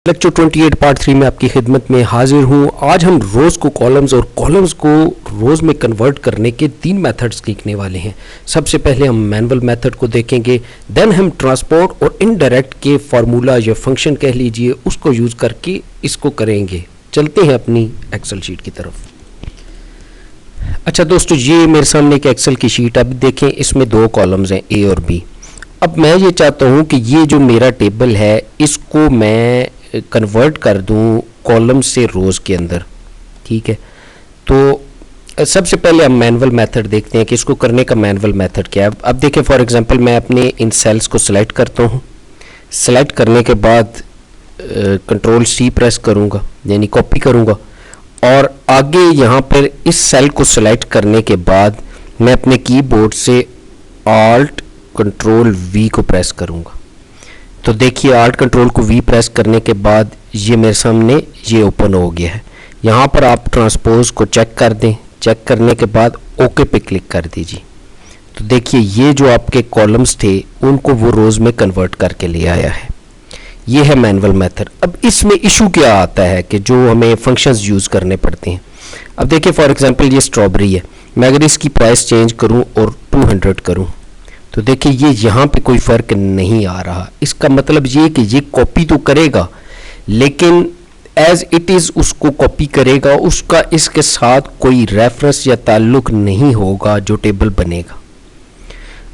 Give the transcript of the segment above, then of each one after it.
Lecture 28 part 3 میں آپ کی خدمت میں حاضر ہوں. آج ہم روز کو کالمز اور کالمز کو روز میں کنورٹ کرنے کے 3 میتھڈز سیکھنے والے ہیں. سب سے پہلے ہم مینول میتھڈ کو دیکھیں گے, دین ہم ٹرانسپورٹ اور انڈائریکٹ کے فارمولا یا فنکشن کہہ لیجئے اس کو یوز کر کے اس کو کریں گے. چلتے ہیں اپنی ایکسل شیٹ کی طرف. اچھا دوستو, یہ میرے سامنے ایک ایکسل کی شیٹ. اب دیکھیں اس میں 2 کالمز ہیں A اور B. اب میں یہ چاہتا ہوں کہ یہ جو میرا ٹیبل ہے اس کو میں کنورٹ کر دوں کالم سے روز کے اندر. ٹھیک ہے, تو سب سے پہلے ہم مینول میتھڈ دیکھتے ہیں کہ اس کو کرنے کا مینول میتھڈ کیا ہے. اب دیکھیں فار ایگزامپل میں اپنے ان سیلز کو سلیکٹ کرتا ہوں. سلیکٹ کرنے کے بعد کنٹرول C پریس کروں گا, یعنی کاپی کروں گا, اور آگے یہاں پر اس سیل کو سلیکٹ کرنے کے بعد میں اپنے کی بورڈ سے آلٹ کنٹرول V کو پریس کروں گا. تو دیکھیے آلٹ کنٹرول کو V پریس کرنے کے بعد یہ میرے سامنے یہ اوپن ہو گیا ہے. یہاں پر آپ ٹرانسپوز کو چیک کر دیں. چیک کرنے کے بعد اوکے پہ کلک کر دیجیے. تو دیکھیے یہ جو آپ کے کالمز تھے ان کو وہ روز میں کنورٹ کر کے لے آیا ہے. یہ ہے مینول میتھڈ. اب اس میں ایشو کیا آتا ہے کہ جو ہمیں فنکشنز یوز کرنے پڑتے ہیں. اب دیکھیں فار ایگزامپل یہ اسٹرابری ہے. میں اگر اس کی پرائس چینج کروں اور 200 کروں تو دیکھیں یہ یہاں پہ کوئی فرق نہیں آ رہا. اس کا مطلب یہ کہ یہ کاپی تو کرے گا لیکن ایز اٹ از اس کو کاپی کرے گا, اس کا اس کے ساتھ کوئی ریفرنس یا تعلق نہیں ہوگا جو ٹیبل بنے گا.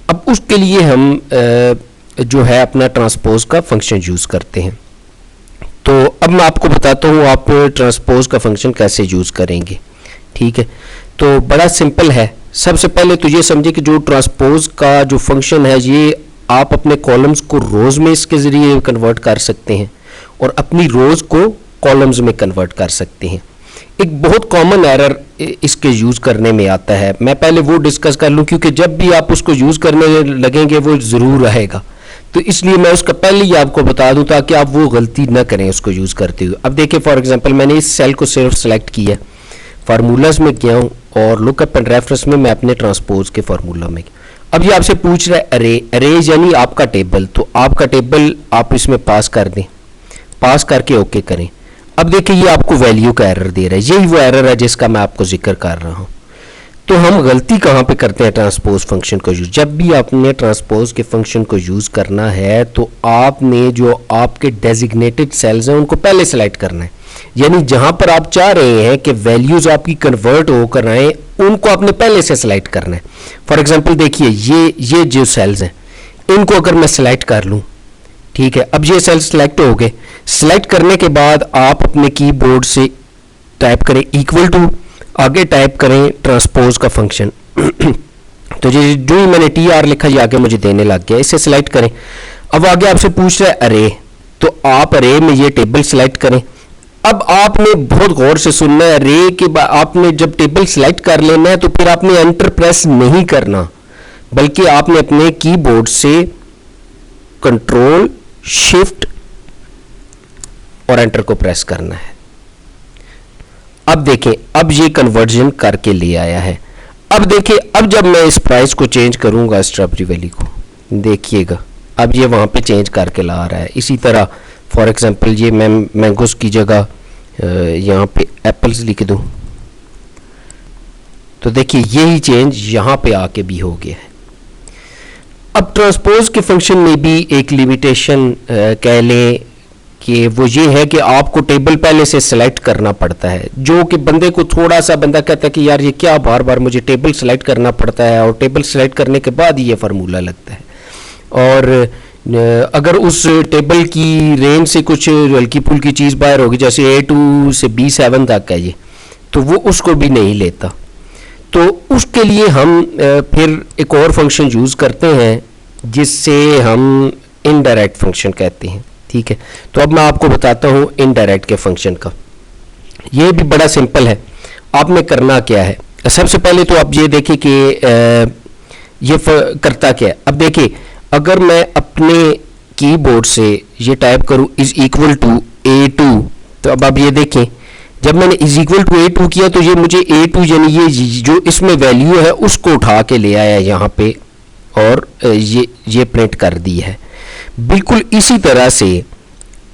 اب اس کے لیے ہم جو ہے اپنا ٹرانسپوز کا فنکشن یوز کرتے ہیں. تو اب میں آپ کو بتاتا ہوں آپ ٹرانسپوز کا فنکشن کیسے یوز کریں گے. ٹھیک ہے, تو بڑا سمپل ہے. سب سے پہلے تو یہ سمجھے کہ جو ٹرانسپوز کا جو فنکشن ہے یہ آپ اپنے کالمز کو روز میں اس کے ذریعے کنورٹ کر سکتے ہیں اور اپنی روز کو کالمز میں کنورٹ کر سکتے ہیں. ایک بہت کامن ایرر اس کے یوز کرنے میں آتا ہے, میں پہلے وہ ڈسکس کر لوں کیونکہ جب بھی آپ اس کو یوز کرنے لگیں گے وہ ضرور رہے گا, تو اس لیے میں اس کا پہلے ہی آپ کو بتا دوں تاکہ آپ وہ غلطی نہ کریں اس کو یوز کرتے ہوئے. اب دیکھیں فار ایگزامپل میں نے اس سیل کو صرف سلیکٹ کیا, فارمولاز میں گیا ہوں اور لک اپ اینڈ ریفرنس میں اپنے ٹرانسپوز کے فارمولا میں. اب یہ آپ سے پوچھ رہا ہے ارے, ارے یعنی آپ کا ٹیبل, تو آپ کا ٹیبل آپ اس میں پاس کر دیں, پاس کر کے اوکے کریں. اب دیکھیں یہ آپ کو ویلیو کا ایرر دے رہا ہے, یہی وہ ایرر ہے جس کا میں آپ کو ذکر کر رہا ہوں. تو ہم غلطی کہاں پہ کرتے ہیں ٹرانسپوز فنکشن کو یوز. جب بھی آپ نے ٹرانسپوز کے فنکشن کو یوز کرنا ہے تو آپ نے جو آپ کے ڈیزگنیٹڈ سیلز ہیں ان کو پہلے سلیکٹ کرنا ہے, یعنی جہاں پر آپ چاہ رہے ہیں کہ ویلیوز آپ کی کنورٹ ہو کر آئیں ان کو آپ نے پہلے سے سلیکٹ کرنا ہے. فار ایگزامپل دیکھیے یہ جو سیلز ہیں ان کو اگر میں سلیکٹ کر لوں, ٹھیک ہے, اب یہ سیلز سلیکٹ ہو گئے. سلیکٹ کرنے کے بعد آپ اپنے کی بورڈ سے ٹائپ کریں ایکول ٹو, آگے ٹائپ کریں ٹرانسپوز کا فنکشن. تو جو ہی میں نے TR لکھا یہ آگے مجھے دینے لگ گیا, اسے سلیکٹ کریں. اب آگے آپ سے پوچھ رہا ہے ارے, تو آپ ارے میں یہ ٹیبل سلیکٹ کریں. اب آپ نے بہت غور سے سننا ہے ارے کہ آپ نے جب ٹیبل سلیکٹ کر لینا ہے تو پھر آپ نے انٹر پریس نہیں کرنا, بلکہ آپ نے اپنے کی بورڈ سے کنٹرول شفٹ اور انٹر کو پریس کرنا ہے. اب دیکھیں اب یہ کنورژن کر کے لے آیا ہے. اب دیکھیں اب جب میں اس پرائس کو چینج کروں گا اسٹرابری ویلی کو, دیکھیے گا اب یہ وہاں پہ چینج کر کے لا رہا ہے. اسی طرح فار ایگزامپل یہ میں مینگوز کی جگہ یہاں پہ ایپلز لکھ دوں تو دیکھیے یہی چینج یہاں پہ آ کے بھی ہو گیا ہے. اب ٹرانسپوز کے فنکشن میں بھی ایک لیمیٹیشن کہہ لیں کہ وہ یہ ہے کہ آپ کو ٹیبل پہلے سے سلیکٹ کرنا پڑتا ہے, جو کہ بندے کو تھوڑا سا بندہ کہتا ہے کہ یار یہ کیا بار بار مجھے ٹیبل سلیکٹ کرنا پڑتا ہے, اور ٹیبل سلیکٹ کرنے کے بعد یہ فارمولا لگتا ہے. اور اگر اس ٹیبل کی رینج سے کچھ ہلکی پھلکی چیز باہر ہوگی جیسے A2 سے B7 تک ہے یہ, تو وہ اس کو بھی نہیں لیتا. تو اس کے لیے ہم پھر ایک اور فنکشن یوز کرتے ہیں جس سے ہم انڈائریکٹ فنکشن کہتے ہیں. ٹھیک ہے, تو اب میں آپ کو بتاتا ہوں انڈائریکٹ کے فنکشن کا. یہ بھی بڑا سمپل ہے. آپ نے کرنا کیا ہے, سب سے پہلے تو آپ یہ دیکھیں کہ یہ کرتا کیا ہے. اب دیکھیں اگر میں اپنے کی بورڈ سے یہ ٹائپ کروں از ایکول ٹو A2, تو اب آپ یہ دیکھیں جب میں نے از ایکول ٹو A2 کیا تو یہ مجھے A2 یعنی یہ جو اس میں ویلیو ہے اس کو اٹھا کے لے آیا یہاں پہ اور یہ پرنٹ کر دی ہے. بالکل اسی طرح سے